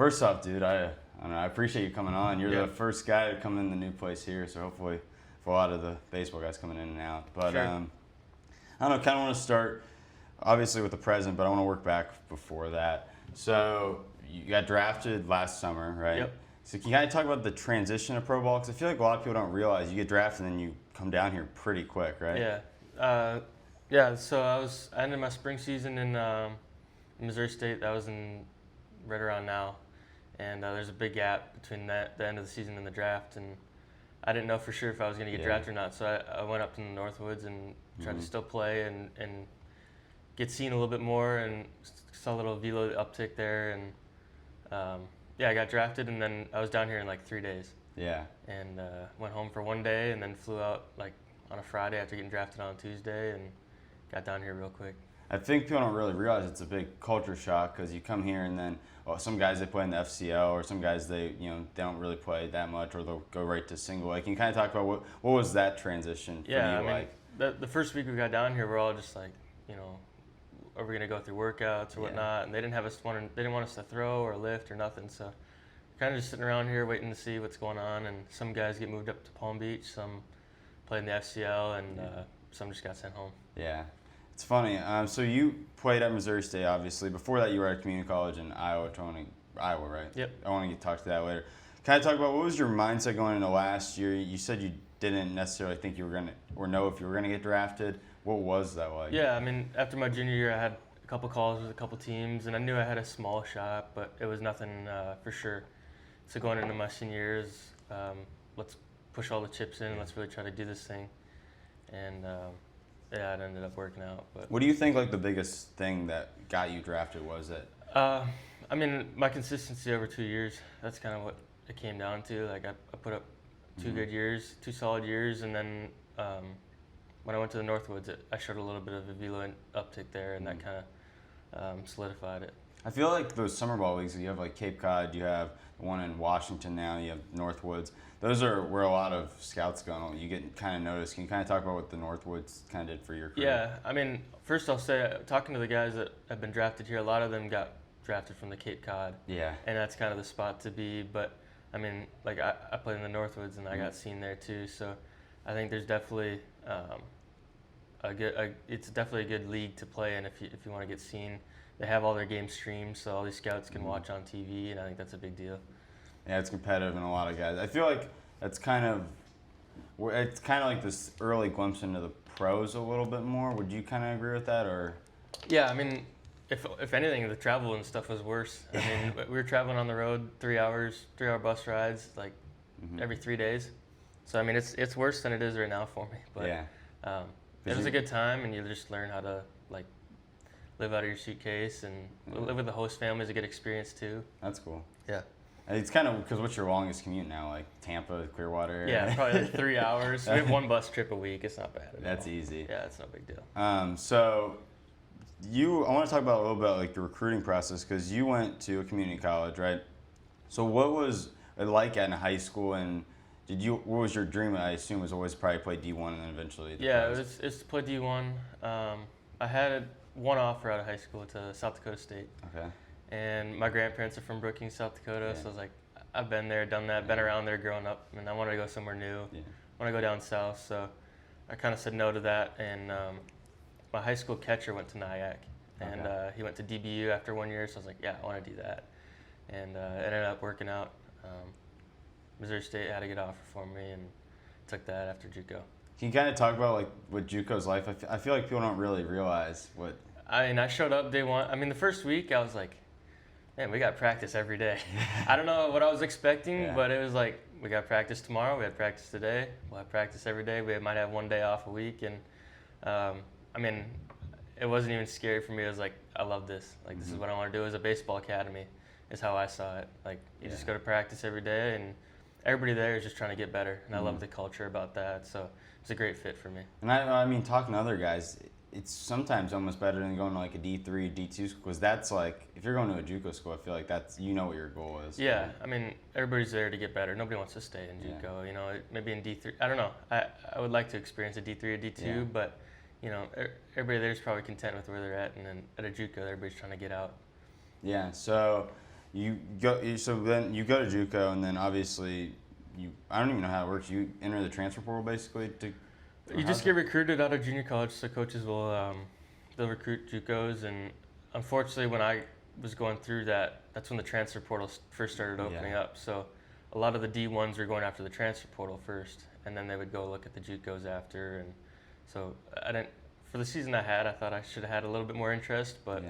First off, dude, I don't know, I appreciate you coming on. You're Yeah. the first guy to come in the new place here, so hopefully for a lot of the baseball guys coming in and out. But Sure. I don't know, kind of want to start obviously with the present, but I want to work back before that. So you got drafted last summer, right? Yep. So can you kind of talk about the transition to pro ball? Because I feel like a lot of people don't realize you get drafted and then you come down here pretty quick, right? Yeah. So I ended my spring season in Missouri State. That was in right around now, and there's a big gap between the end of the season and the draft, and I didn't know for sure if I was going to get drafted or not. So I went up to the Northwoods and tried to still play and get seen a little bit more, and saw a little velo uptick there, and I got drafted, and then I was down here in like 3 days. Yeah. And went home for 1 day, and then flew out like on a Friday after getting drafted on Tuesday, and got down here real quick. I think people don't really realize it's a big culture shock because you come here and then some guys they play in the FCL or some guys they don't really play that much or they'll go right to single. Like, can you kind of talk about what was that transition for you like? The first week we got down here, we're all just like, are we gonna go through workouts or whatnot? And they didn't want us to throw or lift or nothing. So kind of just sitting around here waiting to see what's going on. And some guys get moved up to Palm Beach, some play in the FCL, and some just got sent home. Yeah. It's funny. So you played at Missouri State, obviously. Before that, you were at community college in Iowa, right? Yep. I want to talk to that later. Can I talk about what was your mindset going into last year? You said you didn't necessarily think you were going to, or know if you were going to get drafted. What was that like? Yeah, I mean, after my junior year, I had a couple calls with a couple teams, and I knew I had a small shot, but it was nothing for sure. So going into my senior years, let's push all the chips in, and let's really try to do this thing. And it ended up working out. But what do you think like the biggest thing that got you drafted was it? I mean, my consistency over 2 years. That's kind of what it came down to. Like I put up 2 good years, 2 solid years, and then when I went to the Northwoods, I showed a little bit of a velo uptick there, and that kind of solidified it. I feel like those summer ball leagues, you have like Cape Cod, you have the one in Washington now, you have Northwoods. Those are where a lot of scouts go on. You get kind of noticed. Can you kind of talk about what the Northwoods kind of did for your career? Yeah, I mean, first I'll say, talking to the guys that have been drafted here, a lot of them got drafted from the Cape Cod. Yeah. And that's kind of the spot to be. But, I mean, like I played in the Northwoods, and I got seen there too. So I think there's definitely it's definitely a good league to play in if you want to get seen. They have all their games streamed, so all these scouts can watch on TV, and I think that's a big deal. Yeah, it's competitive in a lot of guys. I feel like it's kind of like this early glimpse into the pros a little bit more. Would you kind of agree with that, or? Yeah, I mean, if anything, the travel and stuff was worse. I mean, we were traveling on the road 3 hours, 3-hour bus rides, like every 3 days. So I mean, it's worse than it is right now for me. But Yeah. It was a good time, and you just learn how to like live out of your suitcase and live with the host family is a good experience too. That's cool. Yeah. It's kind of because what's your longest commute now? Like Tampa, Clearwater? Yeah, probably like 3 hours. We have 1 bus trip a week. It's not bad at all. That's easy. Yeah, it's no big deal. So I want to talk about a little bit like the recruiting process because you went to a community college, right? So what was it like in high school, and what was your dream? I assume was always probably play D1 and then eventually. It's to play D1. I had 1 offer out of high school to South Dakota State. Okay. And my grandparents are from Brookings, South Dakota, so I was like, I've been there, done that, been around there growing up, and I wanted to go somewhere new. Yeah. I want to go down south, so I kind of said no to that. And my high school catcher went to Nyack, and he went to DBU after 1 year, so I was like, yeah, I want to do that. And it ended up working out. Missouri State had a good offer for me, and took that after JUCO. Can you kind of talk about like what JUCO's life? I feel like people don't really realize what. I mean, I showed up day 1. I mean, the first week I was like, man, we got practice every day. I don't know what I was expecting, but it was like, we got practice tomorrow, we had practice today, we'll have practice every day. We might have 1 day off a week. And I mean, it wasn't even scary for me. It was like, I love this. Like, this is what I want to do as a baseball academy, is how I saw it. Like, you just go to practice every day, and everybody there is just trying to get better. And I love the culture about that. So it's a great fit for me. And I mean, talking to other guys, it's sometimes almost better than going to like a D3, D2 school, because that's like, if you're going to a JUCO school, I feel like that's, what your goal is. Yeah, I mean, everybody's there to get better. Nobody wants to stay in JUCO, maybe in D3. I don't know. I would like to experience a D3 or D2, but, everybody there's probably content with where they're at, and then at a JUCO, everybody's trying to get out. Yeah, so So then you go to JUCO, and then obviously I don't even know how it works. You enter the transfer portal basically You just get recruited out of junior college, so coaches will they'll recruit JUCOs, and unfortunately, when I was going through that, that's when the transfer portal first started opening up. So a lot of the D1s were going after the transfer portal first, and then they would go look at the JUCOs after. And so for the season I thought I should have had a little bit more interest, but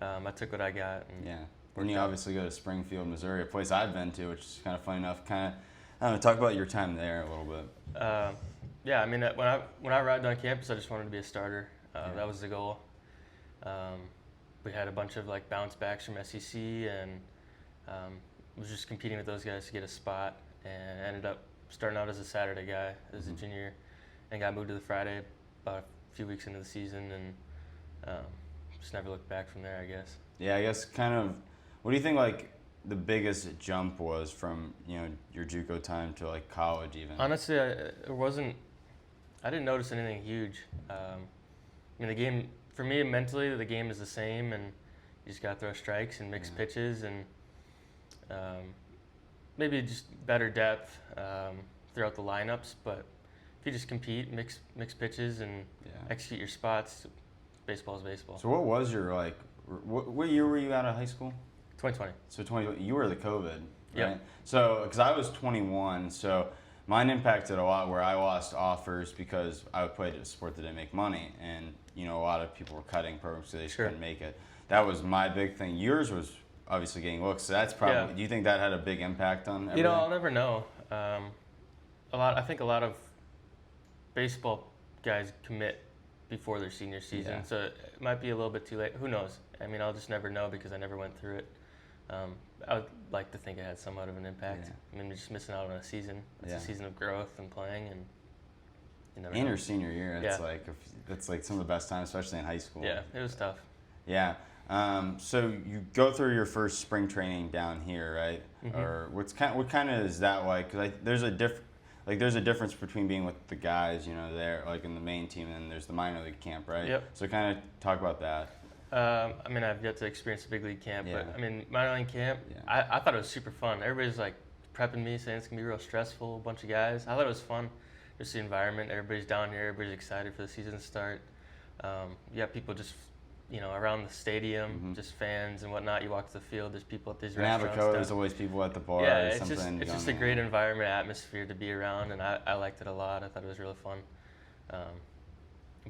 I took what I got. And Then you obviously go to Springfield, Missouri, a place I've been to, which is kind of funny enough. I don't know, talk about your time there a little bit. I mean, when I arrived on campus, I just wanted to be a starter. That was the goal. We had a bunch of like bounce backs from SEC, and was just competing with those guys to get a spot, and ended up starting out as a Saturday guy as a junior, and got moved to the Friday about a few weeks into the season, and just never looked back from there, I guess. Yeah, I guess kind of. What do you think like the biggest jump was from your JUCO time to like college even? Honestly, I didn't notice anything huge. I mean, the game for me mentally, the game is the same, and you just got to throw strikes and mix pitches, and maybe just better depth throughout the lineups. But if you just compete, mix pitches, and execute your spots, baseball is baseball. So what was your what year were you out of high school? 2020. So you were the COVID, right? Yeah. So because I was 21, so mine impacted a lot where I lost offers because I would play a sport that didn't make money, and a lot of people were cutting programs so they just couldn't make it. That was my big thing. Yours was obviously getting looks, so that's probably. Do you think that had a big impact on everything? I'll never know. I think a lot of baseball guys commit before their senior season, so it might be a little bit too late. Who knows? I mean, I'll just never know because I never went through it. I would like to think it had somewhat of an impact. I mean, you're just missing out on a season. It's a season of growth and playing, and you never know. Your senior year, it's like some of the best times, especially in high school. Yeah, it was tough. Yeah. So you go through your first spring training down here, right? Mm-hmm. Or what kind of is that like? Because there's a difference between being with the guys, there like in the main team, and then there's the minor league camp, right? Yep. So kind of talk about that. I mean, I've yet to experience the big league camp, but I mean, minor league camp, I thought it was super fun. Everybody's like prepping me, saying it's gonna be real stressful, a bunch of guys. I thought it was fun, just the environment. Everybody's down here, everybody's excited for the season to start. You got people just, around the stadium, just fans and whatnot. You walk to the field, there's people at these restaurants. There's always people at the bar. Yeah, it's just a great environment, atmosphere to be around, and I liked it a lot. I thought it was really fun.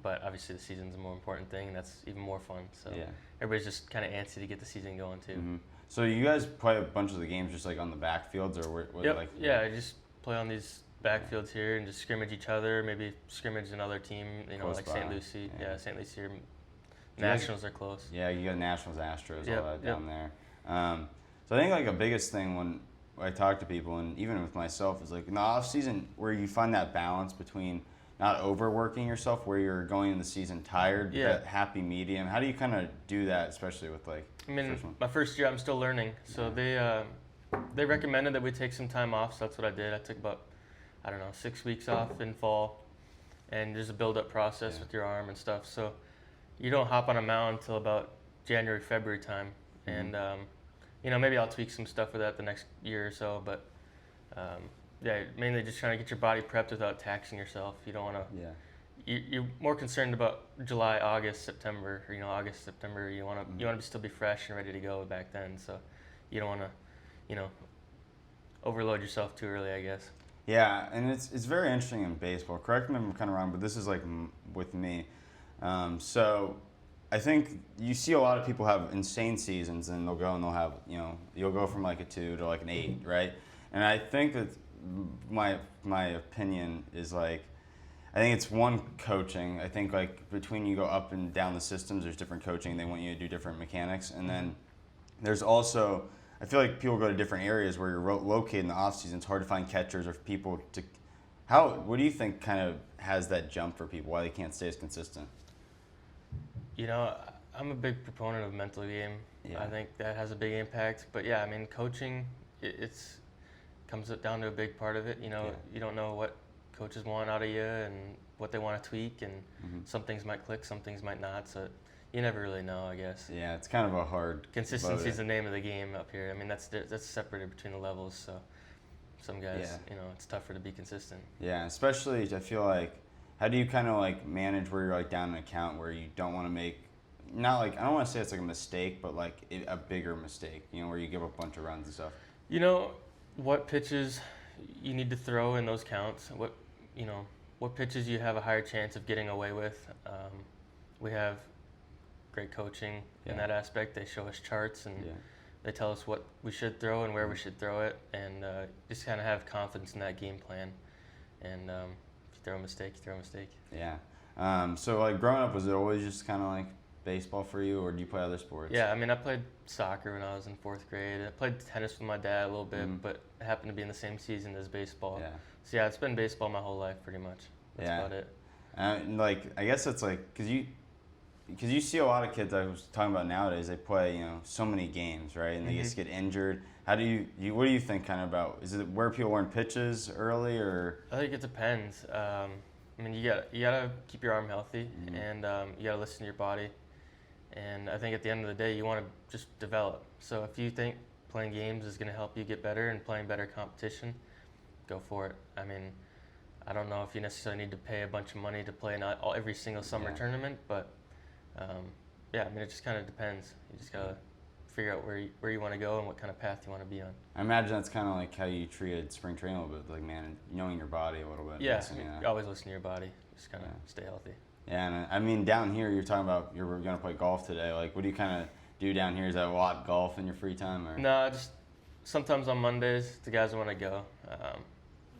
But obviously the season's a more important thing, and that's even more fun. So everybody's just kind of antsy to get the season going too. Mm-hmm. So you guys play a bunch of the games just like on the backfields, or I just play on these backfields here and just scrimmage each other. Maybe scrimmage another team, like St. Lucie. Yeah, St. Lucie here. Nationals are close. Yeah, you got Nationals, Astros, all that down there. So I think like the biggest thing when I talk to people, and even with myself, is like in the off season where you find that balance between not overworking yourself, where you're going in the season tired, that happy medium. How do you kind of do that, especially with like? I mean, my first year, I'm still learning. So they recommended that we take some time off. So that's what I did. I took about 6 weeks off in fall, and there's a build-up process with your arm and stuff. So you don't hop on a mound until about January, February time, and maybe I'll tweak some stuff with that the next year or so, but. Mainly just trying to get your body prepped without taxing yourself. You don't want to. You're more concerned about July, August, September, or August, September. You want to still be fresh and ready to go back then. So you don't want to, overload yourself too early, I guess. Yeah, and it's very interesting in baseball. Correct me if I'm kind of wrong, but this is like with me. So I think you see a lot of people have insane seasons, and they'll go and they'll have you'll go from like a 2 to like an 8, right? And I think that my opinion is like, I think it's one coaching. I think like between you go up and down the systems, there's different coaching. They want you to do different mechanics, and then there's also, I feel like people go to different areas where you're located in the off season. It's hard to find catchers or people to. What do you think kind of has that jump for people? Why they can't stay as consistent? I'm a big proponent of mental game. I think that has a big impact. But I mean, coaching, it's comes down to a big part of it. You don't know what coaches want out of you and what they want to tweak, and some things might click, some things might not. So you never really know, I guess. Yeah, it's kind of a hard. Consistency is the name of the game up here. I mean, that's separated between the levels. So some guys, it's tougher to be consistent. Yeah, especially I feel like, how do you kind of like manage where you're like down an account where you don't want to make, not like, I don't want to say it's like a mistake, but like a bigger mistake, where you give up a bunch of runs and stuff. You know what pitches you need to throw in those counts? What pitches you have a higher chance of getting away with? We have great coaching in that aspect. They show us charts and they tell us what we should throw and where we should throw it, and just kind of have confidence in that game plan. And if you throw a mistake, you throw a mistake. Yeah. So like growing up, was it always just kind of like baseball for you, or do you play other sports? Yeah, I mean, I played soccer when I was in 4th grade. I played tennis with my dad a little bit, but it happened to be in the same season as baseball. Yeah. So yeah, it's been baseball my whole life pretty much. That's about it. Like, I guess it's like, because you see a lot of kids I was talking about nowadays, they play, so many games, right? And they just get injured. How do what do you think kind of about, is it where people learn pitches early, or? I think it depends. I mean, you gotta keep your arm healthy, and you gotta listen to your body. And I think at the end of the day, you want to just develop. So if you think playing games is going to help you get better and playing better competition, go for it. I mean, I don't know if you necessarily need to pay a bunch of money to play every single summer tournament, but I mean, it just kind of depends. You just got to figure out where you want to go and what kind of path you want to be on. I imagine that's kind of like how you treated spring training a little bit, like knowing your body a little bit. Yeah, you always listen to your body. Just kind of stay healthy. Yeah, and I mean, down here, you're talking about you're going to play golf today. Like, what do you kind of do down here? Is that a lot golf in your free time? Or? No, just sometimes on Mondays, the guys want to go.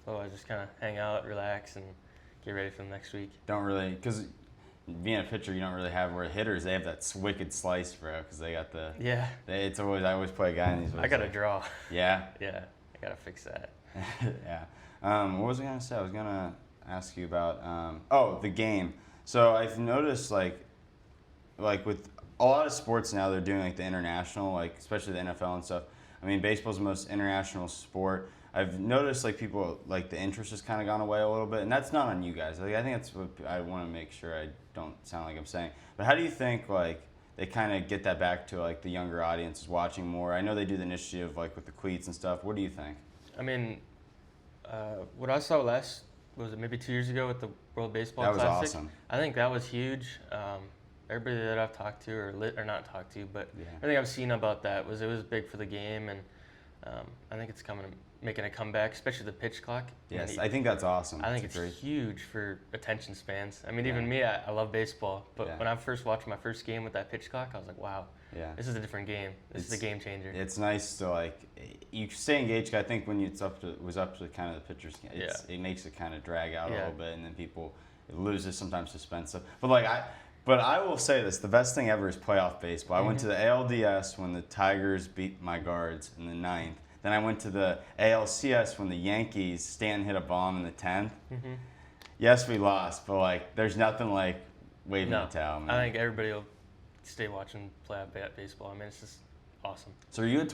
I just kind of hang out, relax, and get ready for the next week. Don't really, because being a pitcher, you don't really have, where hitters, they have that wicked slice, bro, because they got the. Yeah. I always play a guy in these. I got to draw. Yeah? Yeah, I got to fix that. Yeah. What was I going to say? I was going to ask you about, the game. So I've noticed, like with a lot of sports now, they're doing like the international, like especially the NFL and stuff. I mean, baseball's the most international sport. I've noticed like people, like the interest has kind of gone away a little bit, and that's not on you guys. Like, I think that's what I want to make sure I don't sound like I'm saying. But how do you think like they kind of get that back to like the younger audiences watching more? I know they do the initiative like with the cleats and stuff. What do you think? I mean, what I saw was it maybe 2 years ago with the World Baseball Classic? That was awesome. I think that was huge. Everybody that I've talked to, or not talked to, but everything I've seen about that was it was big for the game, and I think it's making a comeback, especially the pitch clock. Yes, I think that's awesome. I think it's huge for attention spans. I mean, even me, I love baseball, but when I first watched my first game with that pitch clock, I was like, wow, this is a different game. This is a game changer. It's nice to like, you stay engaged. I think when it was up to kind of the pitcher's, it makes it kind of drag out a little bit, and then it loses sometimes suspense stuff. But I will say this: the best thing ever is playoff baseball. I went to the ALDS when the Tigers beat my Guards in the 9th. Then I went to the ALCS when the Yankees, Stanton hit a bomb in the 10th. Yes, we lost, but like, there's nothing like waving the towel. Man. I think everybody will stay watching playoff baseball. I mean, it's just awesome. So are you?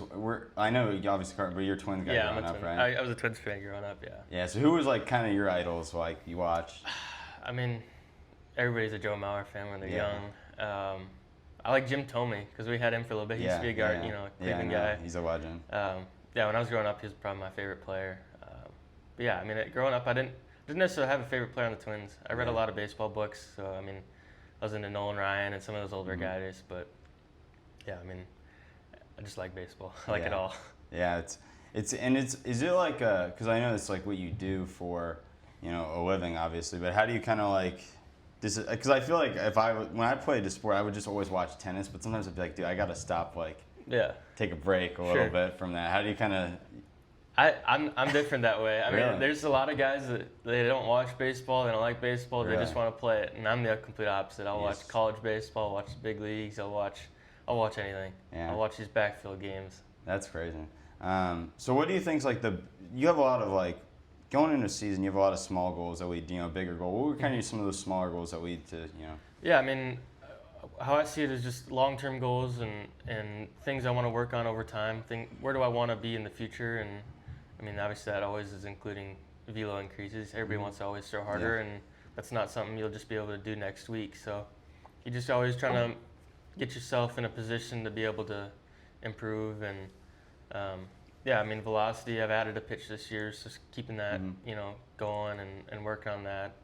I know you obviously, but you're a Twins guy growing up, right? I was a Twins fan growing up. Yeah. Yeah. So who was like kind of your idols? Like you watched? I mean, everybody's a Joe Mauer fan when they're young. I like Jim Thome because we had him for a little bit. He used to be a guard, Cleveland guy. He's a legend. When I was growing up, he was probably my favorite player. But yeah, I mean, growing up, I didn't necessarily have a favorite player on the Twins. I read a lot of baseball books, so I mean, I was into Nolan Ryan and some of those older guys. But yeah, I mean, I just like baseball. I like it all. Yeah, is it like because I know it's like what you do for a living, obviously. But how do you kind of like? Because I feel like when I played a sport, I would just always watch tennis. But sometimes I'd be like, dude, I gotta stop take a break a little bit from that. How do you kind of? I'm different that way. I Really? mean, there's a lot of guys that they don't watch baseball, they don't like baseball, they just want to play it, and I'm the complete opposite. I'll watch college baseball, watch the big leagues, I'll watch anything. Yeah. I'll watch these backfield games. That's crazy. So what do you think is like you have a lot of like going into a season, you have a lot of small goals that lead to a bigger goal. What were kind of some of those smaller goals that lead to Yeah, I mean, how I see it is just long-term goals and things I want to work on over time. Where do I want to be in the future? And I mean, obviously that always is including velo increases. Everybody wants to always throw harder, and that's not something you'll just be able to do next week. So you're just always trying to get yourself in a position to be able to improve. And yeah, I mean, velocity, I've added a pitch this year, so just keeping that, going and working on that.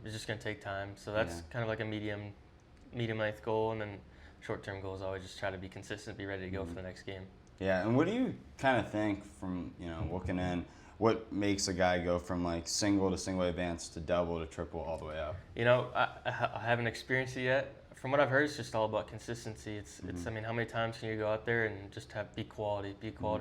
It's just going to take time. So that's kind of like a medium length goal. And then short-term goals, always just try to be consistent, be ready to go for the next game. Yeah, and what do you kind of think from, looking in, what makes a guy go from like single to single advance to double to triple all the way up? I haven't experienced it yet. From what I've heard, it's just all about consistency. It's I mean, how many times can you go out there and just be quality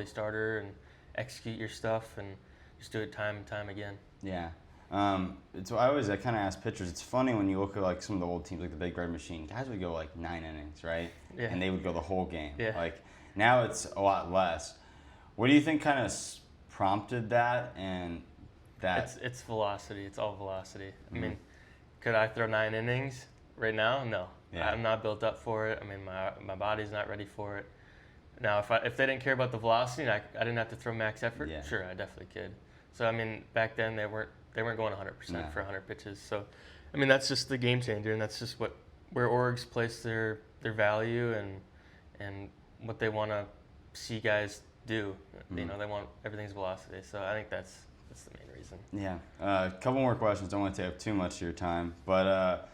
starter and execute your stuff and just do it time and time again. Yeah. I kind of ask pitchers. It's funny when you look at like some of the old teams, like the Big Red Machine. Guys would go like 9 innings, right? Yeah. And they would go the whole game. Yeah. Like now it's a lot less. What do you think kind of prompted that? And that it's velocity. It's all velocity. I mean, could I throw 9 innings right now? No. Yeah. I'm not built up for it. I mean, my body's not ready for it. Now, if they didn't care about the velocity and I didn't have to throw max effort, sure, I definitely could. So I mean, back then they weren't going 100% for 100 pitches. So, I mean, that's just the game changer, and that's just where orgs place their value and what they want to see guys do. They want everything's velocity. So I think that's the main reason. Yeah. A couple more questions. Don't want to take up too much of your time, but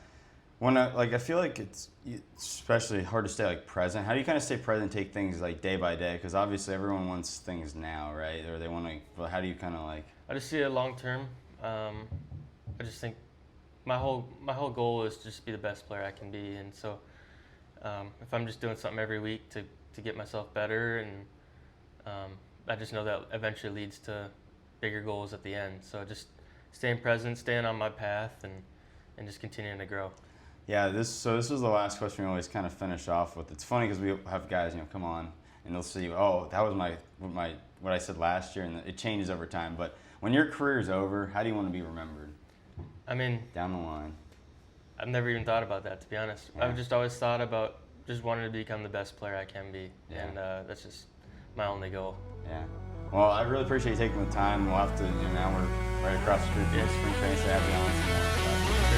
I feel like it's especially hard to stay like present. How do you kind of stay present, take things like day by day? Because obviously everyone wants things now, right? Or they want to. Well, how do you kind of like? I just see it long term. I just think my whole goal is just to be the best player I can be, and so if I'm just doing something every week to get myself better, and I just know that eventually leads to bigger goals at the end. So just staying present, staying on my path, and just continuing to grow. Yeah, this was the last question we always kind of finish off with. It's funny because we have guys, come on, and they'll see, oh, that was what I said last year, and it changes over time. But when your career's over, how do you want to be remembered? I mean, down the line. I've never even thought about that, to be honest. Yeah. I've just always thought about just wanting to become the best player I can be, Yeah. and that's just my only goal. Yeah. Well, I really appreciate you taking the time. We'll have to, now we're right across the street from spring training, so have you on some more stuff.